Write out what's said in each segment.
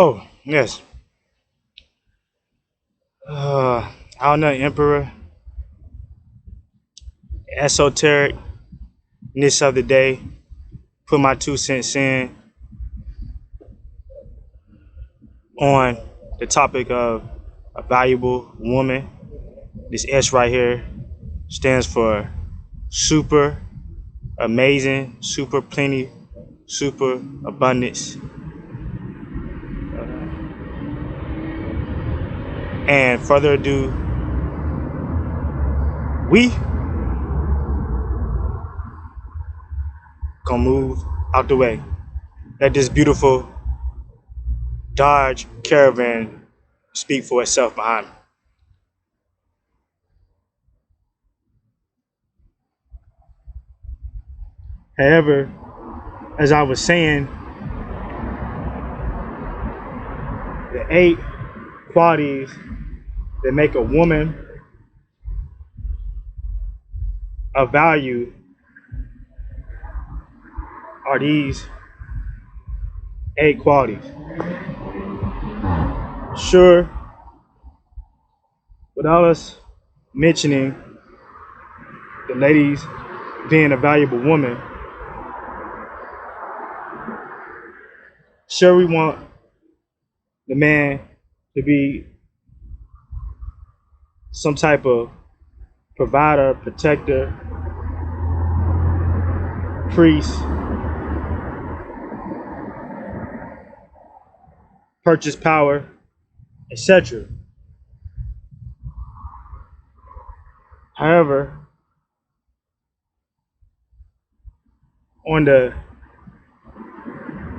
Oh, yes. I'm the Emperor, esotericness of the day. Put my 2 cents in on the topic of a valuable woman. This S right here stands for super amazing, super plenty, super abundance. And further ado, we gonna move out the way. Let this beautiful Dodge Caravan speak for itself behind me. However, as I was saying, the 8 qualities that make a woman of value are these 8 qualities. Sure, without us mentioning the ladies being a valuable woman, sure we want the man to be some type of provider, protector, priest, purchase power, etc. However, on the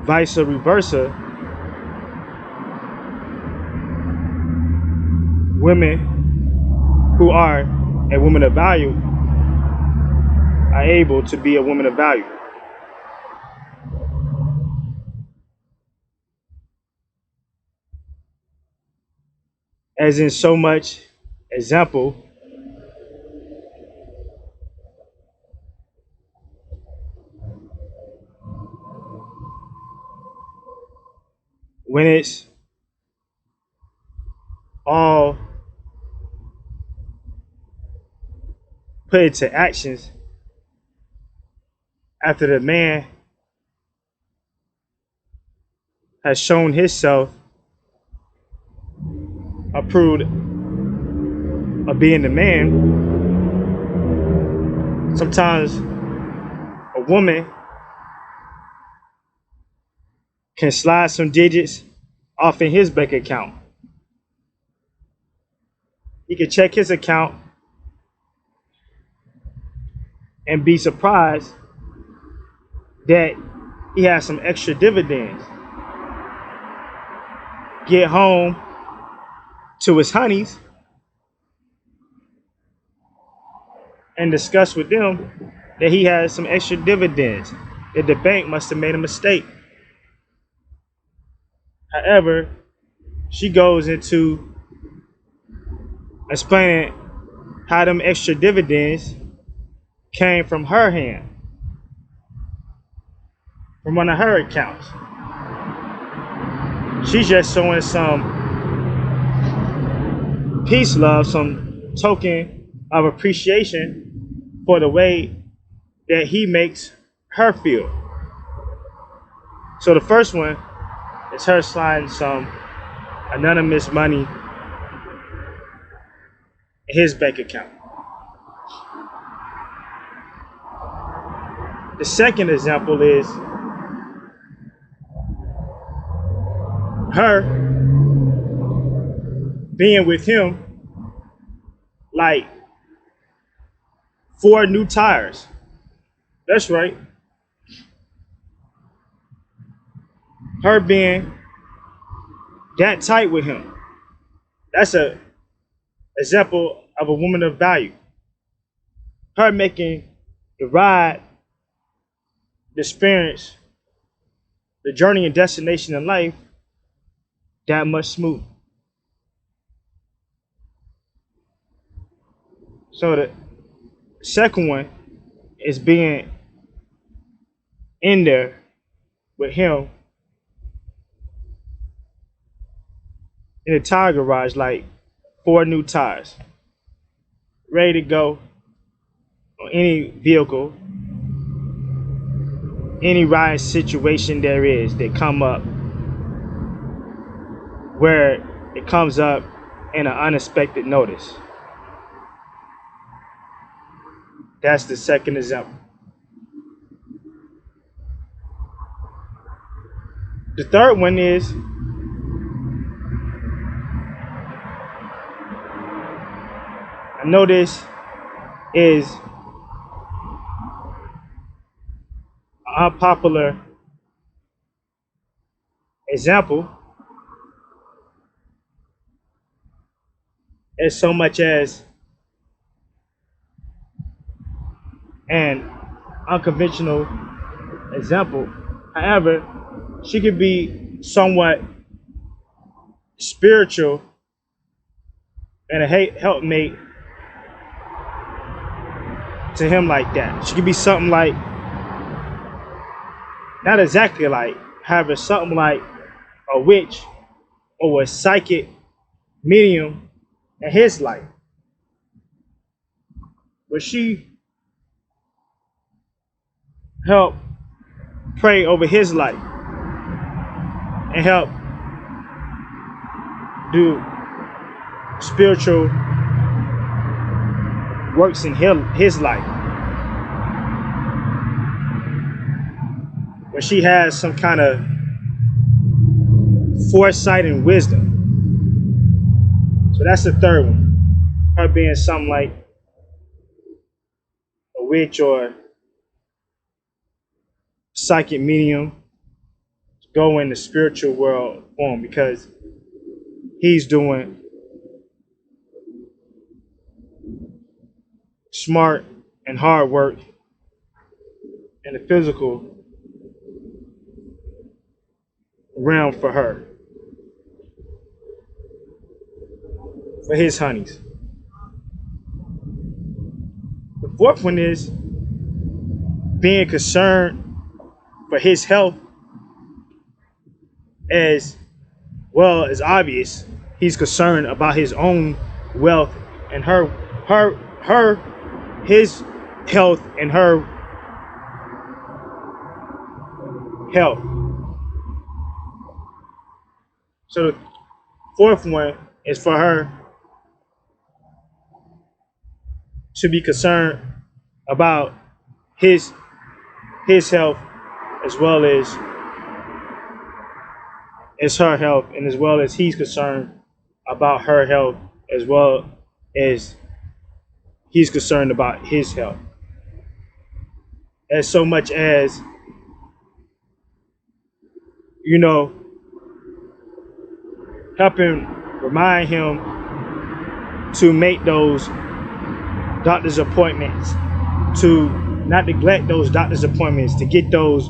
vice versa, women who are a woman of value are able to be a woman of value. As in so much example, when it's all put into actions after the man has shown himself approved of being the man, sometimes a woman can slide some digits off in his bank account. He can check his account and be surprised that he has some extra dividends. Get home to his honeys and discuss with them that he has some extra dividends, that the bank must have made a mistake. However, she goes into explaining how them extra dividends came from her hand, from one of her accounts. She's just showing some peace love, some token of appreciation for the way that he makes her feel. So the first one is her sliding some anonymous money in his bank account. The second example is her being with him like 4 new tires. That's right. Her being that tight with him. That's a example of a woman of value. Her making the ride, the experience, the journey and destination in life that much smooth. So the second one is being in there with him in the tire garage like 4 new tires, ready to go on any vehicle, any ride situation there is that come up where it comes up in an unexpected notice. That's the second example. The third one is I know this is an unpopular example as so much as an unconventional example. However, she could be somewhat spiritual and a helpmate to him like that. She could be something like, not exactly like, however, something like a witch or a psychic medium in his life. But she help pray over his life and help do spiritual works in his life. When she has some kind of foresight and wisdom. So that's the third one. Her being something like a witch or psychic medium to go in the spiritual world for him, because he's doing smart and hard work in the physical realm for her, for his honeys. The fourth one is being concerned for his health, as well as obvious he's concerned about his own wealth and his health and her health. So the fourth one is for her to be concerned about his health, as well as her health, and as well as he's concerned about her health, as well as he's concerned about his health. As so much as, helping remind him to make those doctor's appointments, to not neglect those doctor's appointments, to get those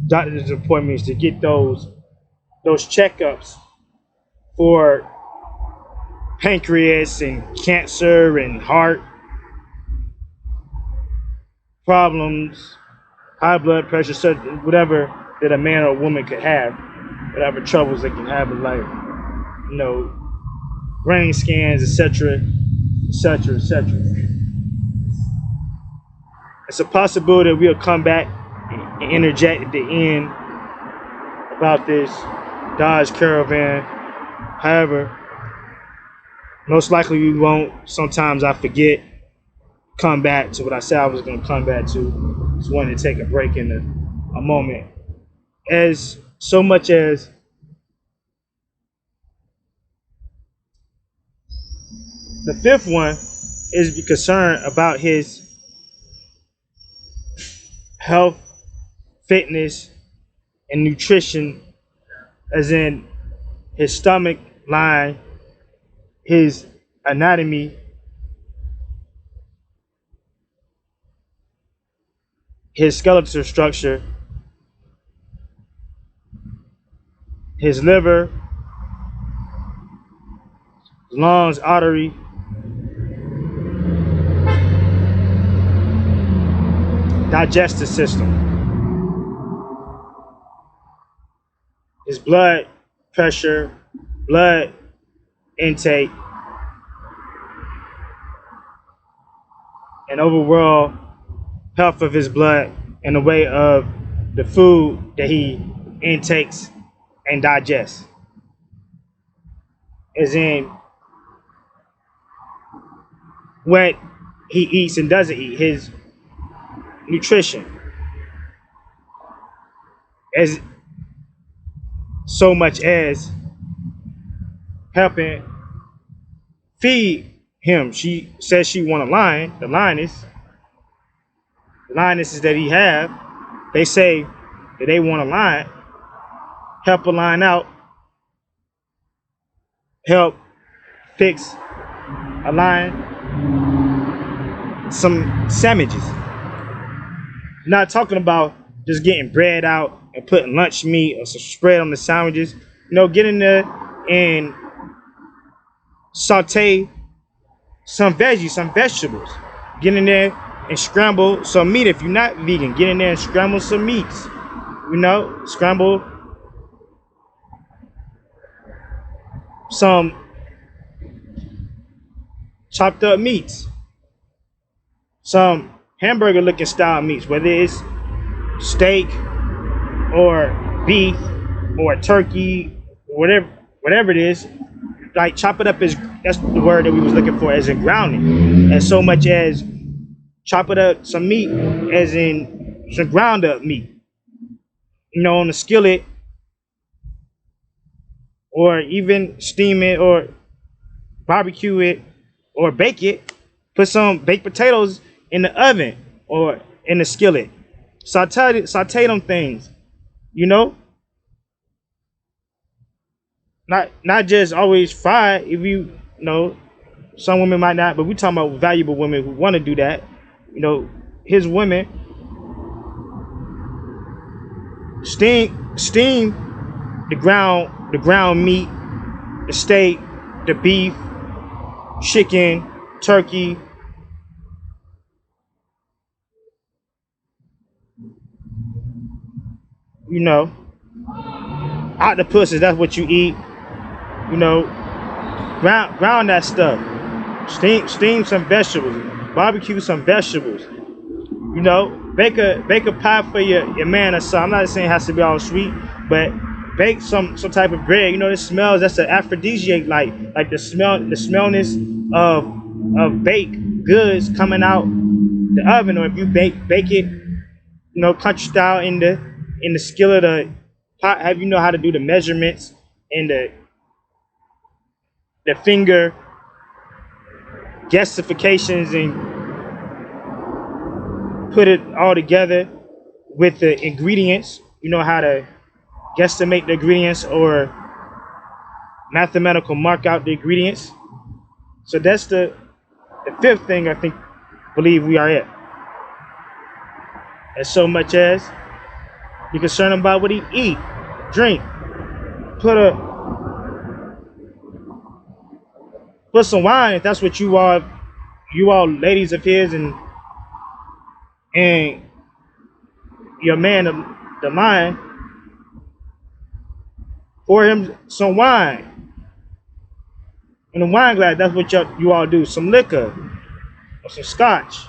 doctor's appointments, to get those checkups for pancreas and cancer and heart problems, high blood pressure, whatever that a man or a woman could have, whatever troubles they can have in life, brain scans, etc., etc., etc. It's a possibility that we'll come back and interject at the end about this Dodge Caravan. However, most likely we won't. Sometimes I forget, come back to what I said I was going to come back to. Just wanted to take a break in a moment. As so much as the fifth one is be concerned about his health, fitness, and nutrition, as in his stomach line, his anatomy, his skeletal structure, his liver, lungs, artery, digestive system, his blood pressure, blood intake and overall health of his blood in the way of the food that he intakes and digests. As in what he eats and doesn't eat, his nutrition. As so much as helping feed him. She says she want a lion, the lionesses that he have. They say that they want a lion, help a lion out, help fix a lion some sandwiches. Not talking about just getting bread out and putting lunch meat or some spread on the sandwiches. Get in there and saute some veggies, some vegetables. Get in there and scramble some meat. If you're not vegan, get in there and scramble some meats. Scramble some chopped up meats, some hamburger looking style meats, whether it's steak or beef or turkey, whatever it is. Like chop it up as, that's the word that we was looking for, as in grounding, as so much as chop it up some meat, as in some ground up meat, on the skillet, or even steam it or barbecue it or bake it. Put some baked potatoes in the oven or in the skillet. Saute them things, Not just always fried. If some women might not, but we're talking about valuable women who want to do that. His women steam the ground meat, the steak, the beef, chicken, turkey. Octopus, if that's what you eat. Ground that stuff. Steam some vegetables. Barbecue some vegetables. Bake a pie for your man or something. I'm not saying it has to be all sweet, but bake some type of bread. It smells. That's an aphrodisiac, like the smellness of baked goods coming out the oven, or if you bake it, country style in the skillet or pot. Have how to do the measurements and the finger guessifications and put it all together with the ingredients. How to guesstimate the ingredients or mathematical mark out the ingredients. So that's the fifth thing I believe we are at. As so much as be concerned about what he eat, drink, put some wine if that's what you all ladies of his and your man the lion. Pour him some wine in a wine glass. That's what you all do. Some liquor or some scotch,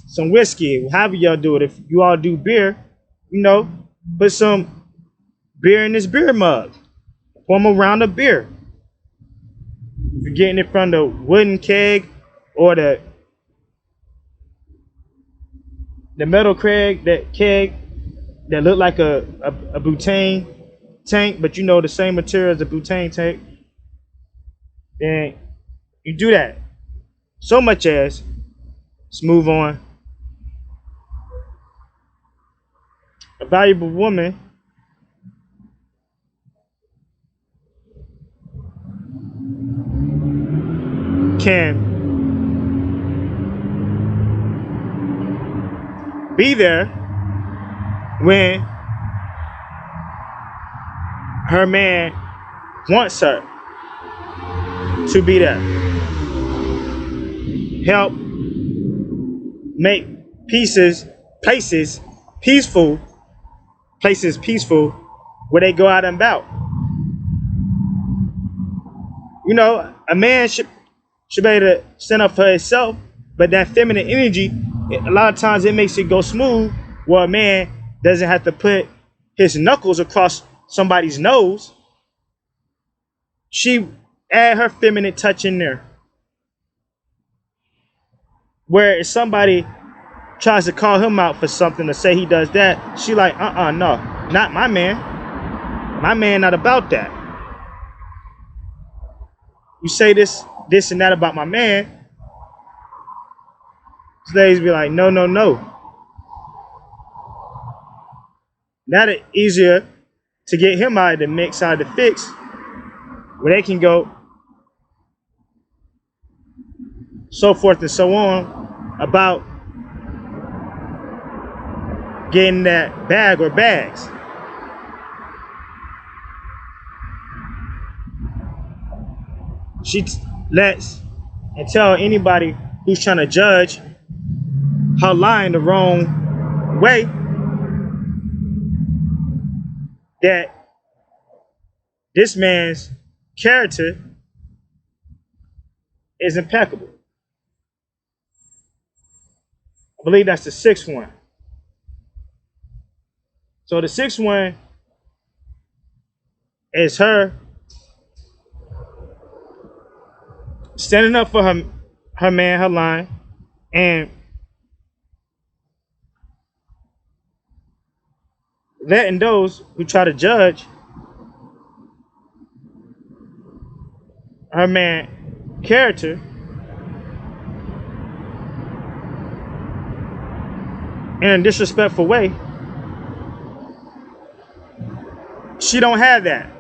some whiskey, however y'all do it. If you all do beer, put some beer in this beer mug. Pour them around the beer. If you're getting it from the wooden keg or the metal keg that look like a butane tank, but the same material as a butane tank, then you do that. So much as, let's move on. A valuable woman can be there when her man wants her to be there. Help make places peaceful where they go out and about. You know, a man should be able to stand up for himself, but that feminine energy, a lot of times it makes it go smooth, where a man doesn't have to put his knuckles across somebody's nose. She add her feminine touch in there. Where if somebody tries to call him out for something to say he does that, she like, no, not my man. My man not about that. You say this and that about my man, ladies be like, no, no, no. Now it's easier to get him out of the mix, out of the fix, where they can go so forth and so on about getting that bag or bags. She lets and tell anybody who's trying to judge her lying the wrong way that this man's character is impeccable. I believe that's the sixth one. So the sixth one is her standing up for her man, her line, and letting those who try to judge her man character in a disrespectful way. She don't have that.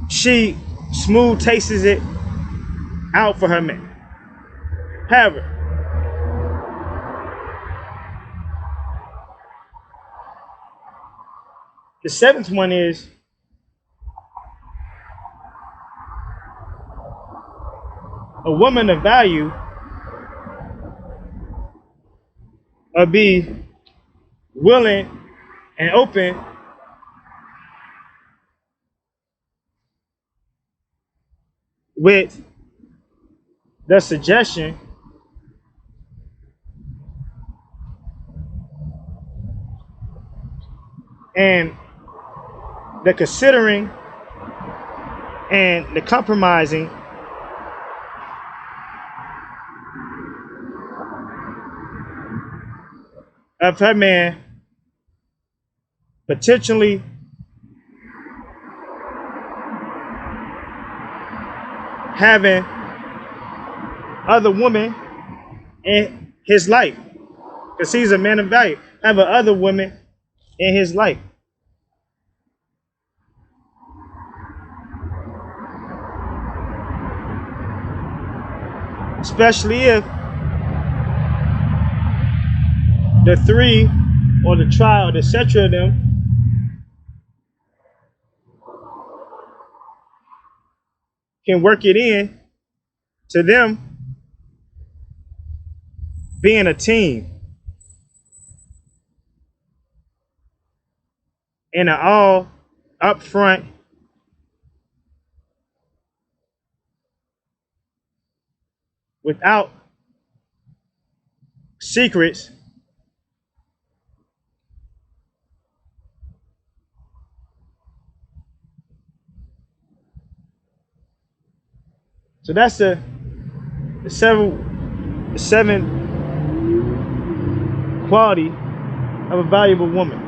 She smooth tastes it out for her man. However, the seventh one is a woman of value or be willing and open with the suggestion and the considering and the compromising of her man potentially having other women in his life, because he's a man of value, having other women in his life. Especially if the three or the trial, the etc. of them can work it in to them being a team in an all upfront without secrets so that's the seven quality of a valuable woman.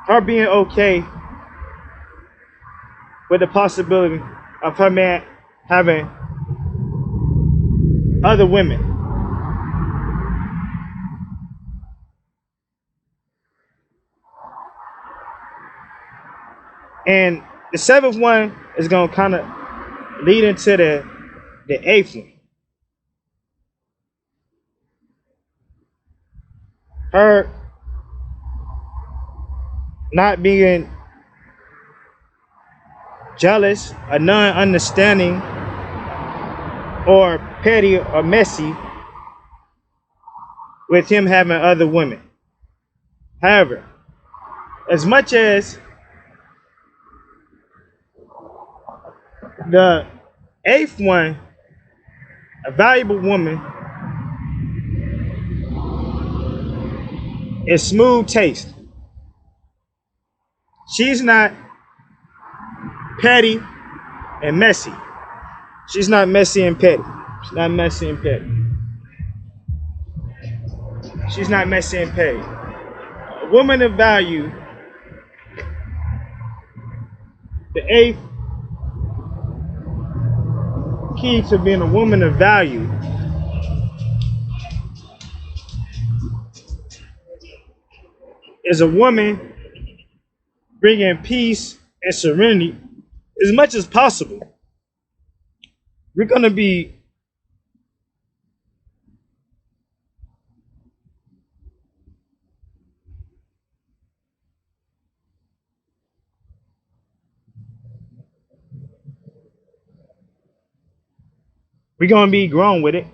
Her being okay with the possibility of her man having other women. And the seventh one is going to kind of lead into the eighth one. Her not being jealous or non-understanding or petty or messy with him having other women. However, as much as the eighth one, a valuable woman, is smooth taste. She's not petty and messy. She's not messy and petty. She's not messy and petty. She's not messy and petty. A woman of value, the eighth key to being a woman of value is a woman bringing peace and serenity as much as possible. We're going to be grown with it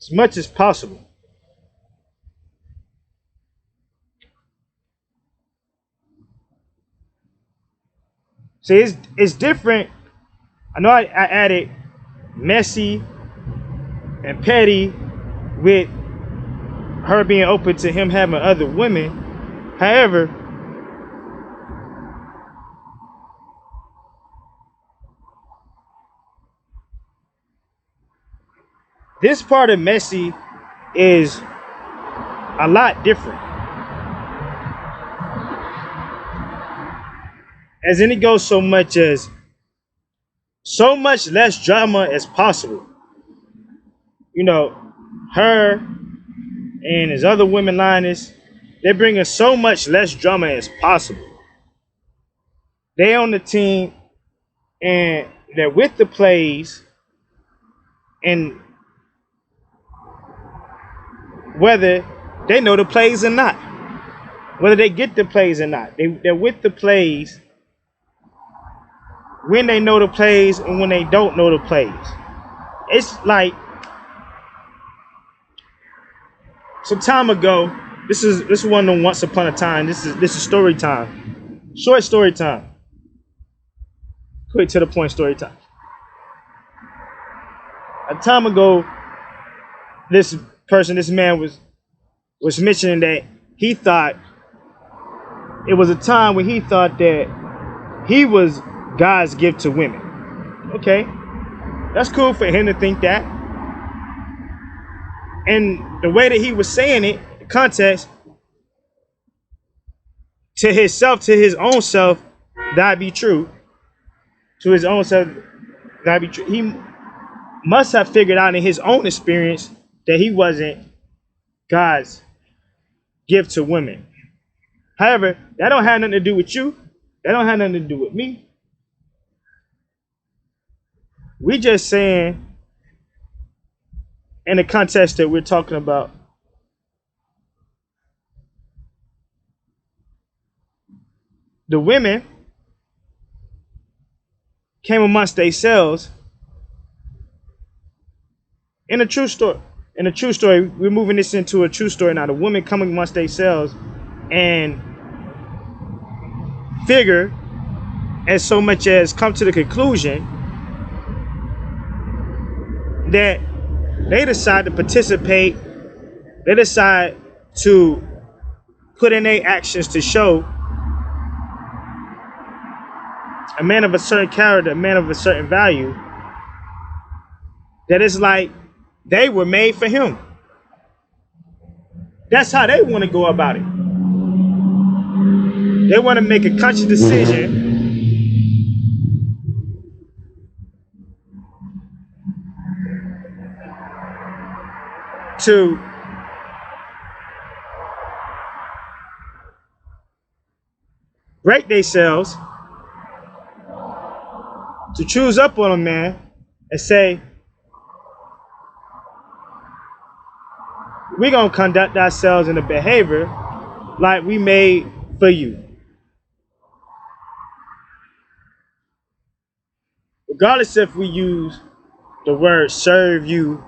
as much as possible. See, it's different. I know I added messy and petty with her being open to him having other women. However, this part of messy is a lot different. As in, it goes so much less drama as possible. You know, her and his other women liners, they're bringing so much less drama as possible. They on the team and they're with the plays, and whether they know the plays or not, whether they get the plays or not, they're with the plays when they know the plays and when they don't know the plays. It's like some time ago. This is one of them once upon a time. This is story time, short story time, quick to the point story time. A time ago, this man was mentioning that he thought it was a time when he thought that he was God's gift to women. Okay, that's cool for him to think that. And the way that he was saying it, the context, to himself, to his own self, that'd be true. To his own self, that'd be true. He must have figured out in his own experience that he wasn't God's gift to women. However, that don't have nothing to do with you. That don't have nothing to do with me. We just saying, in the context that we're talking about, the women came amongst themselves in a true story. In a true story, we're moving this into a true story now. The women coming amongst themselves and figure as so much as come to the conclusion that they decide to participate, they decide to put in their actions to show a man of a certain character, a man of a certain value, that it's like they were made for him. That's how they want to go about it. They want to make a conscious decision to break themselves, to choose up on a man and say, we're going to conduct ourselves in a behavior like we made for you. Regardless if we use the word serve you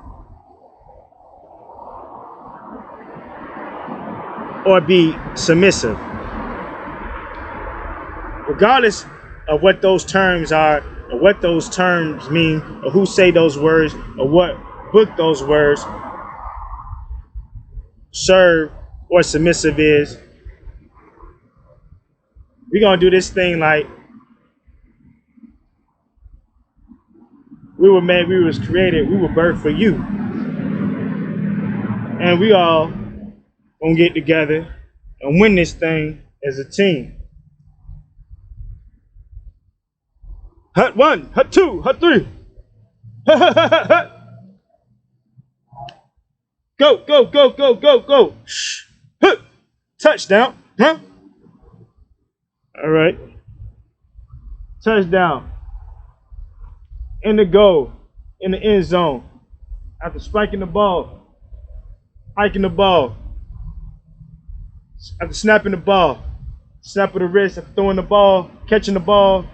or be submissive. Regardless of what those terms are, or what those terms mean, or who say those words, or what book those words, serve or submissive is, we're gonna do this thing like we were made, we was created, we were birthed for you. And we all gonna get together and win this thing as a team. Hut 1, hut 2, hut 3. Go, go, go, go, go, go. Hut. Touchdown. Huh? All right. Touchdown. In the goal. In the end zone. After spiking the ball. Hiking the ball. After snapping the ball. Snap of the wrist. After throwing the ball. Catching the ball.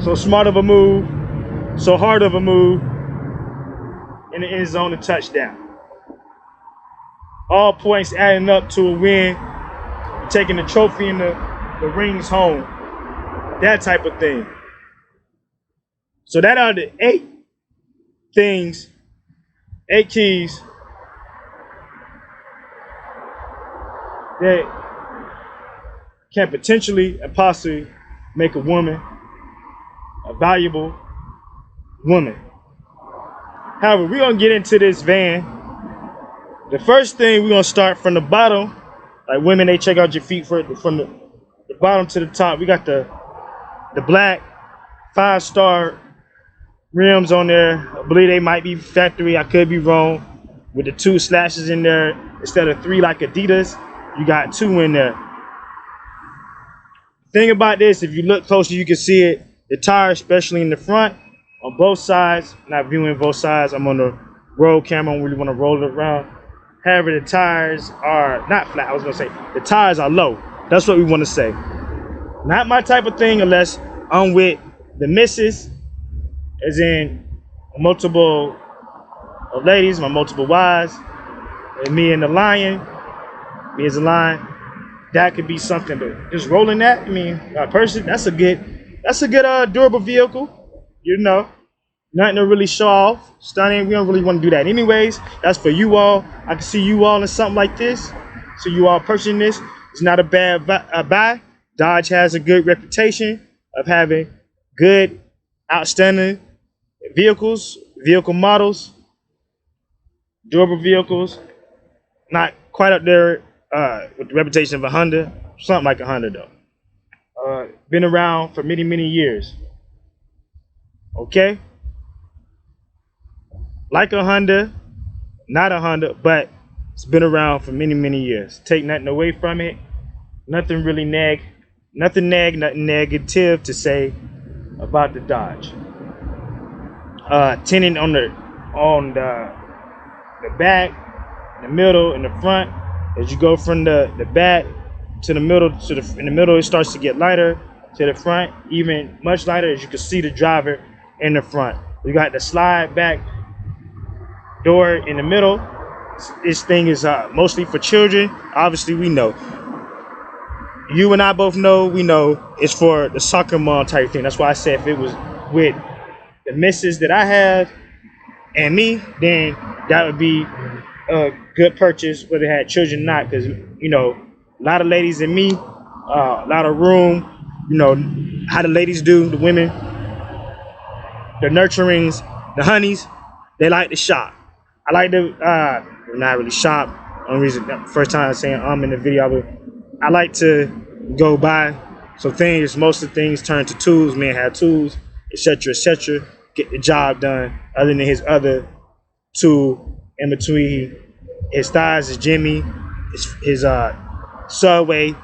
So smart of a move. So hard of a move. In the end zone, a touchdown. All points adding up to a win. Taking the trophy and the rings home. That type of thing. So that are the 8 things, 8 keys that can potentially and possibly make a woman a valuable woman. However, we're gonna get into this van. The first thing, we're gonna start from the bottom. Like women, they check out your feet from the bottom to the top. We got the black 5-star rims on there. I believe they might be factory. I could be wrong. With the 2 slashes in there instead of 3 like Adidas, you got 2 in there. Thing about this, if you look closer, you can see it. The tire, especially in the front, on both sides. Not viewing both sides. I'm on the roll camera. I don't really want to roll it around. However, the tires are not flat. I was gonna say the tires are low. That's what we want to say. Not my type of thing unless I'm with the missus, as in multiple ladies, my multiple wives, and me and the lion. Me as a lion. That could be something to just rolling that. I mean, a person. That's a good durable vehicle. You know. Nothing to really show off, stunning. We don't really want to do that anyways. That's for you all. I can see you all in something like this. So you all purchasing this. It's not a bad buy. Dodge has a good reputation of having good, outstanding vehicles, vehicle models, durable vehicles. Not quite up there with the reputation of a Honda. Something like a Honda though. Been around for many, many years. Okay? Like a Honda, not a Honda, but it's been around for many, many years. Take nothing away from it. Nothing really nothing negative to say about the Dodge. Tinting on the back, the middle, and the front. As you go from the back to the middle, in the middle it starts to get lighter. To the front, even much lighter, as you can see the driver in the front. We got the slide back door in the middle. This thing is mostly for children. Obviously, we know. You and I both know. We know it's for the soccer mom type thing. That's why I said if it was with the missus that I have and me, then that would be a good purchase. Whether it had children or not, because you know, a lot of ladies and me, a lot of room. You know how the ladies do, the women, the nurturings, the honeys. They like to shop. I like to not really shop. Only reason, first time I'm saying in the video, but I like to go buy some things. Most of the things turn to tools. Men have tools, etc., etc. Get the job done. Other than his other tool in between his thighs is Jimmy, his Subway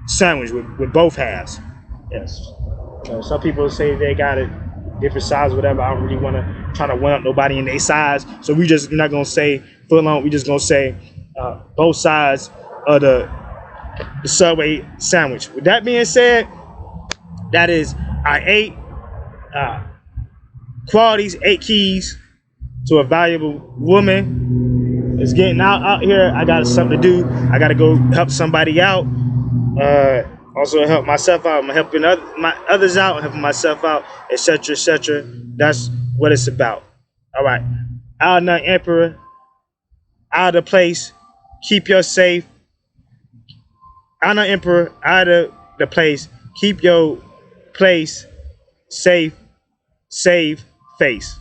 sandwich with both halves. Yes. Some people say they got it different size, whatever. I don't really want to try to one up nobody in their size. So we're not gonna say full on. We just gonna say both sides of the Subway sandwich. With that being said, that is our 8 qualities, 8 keys to a valuable woman is getting out here. I got something to do. I got to go help somebody out. Also help myself out. I'm helping others out, helping myself out, etc., etc. That's what it's about. All right. Out of Emperor, out of place. Keep your safe. Out of Emperor, out of the place. Keep your place safe. Save face.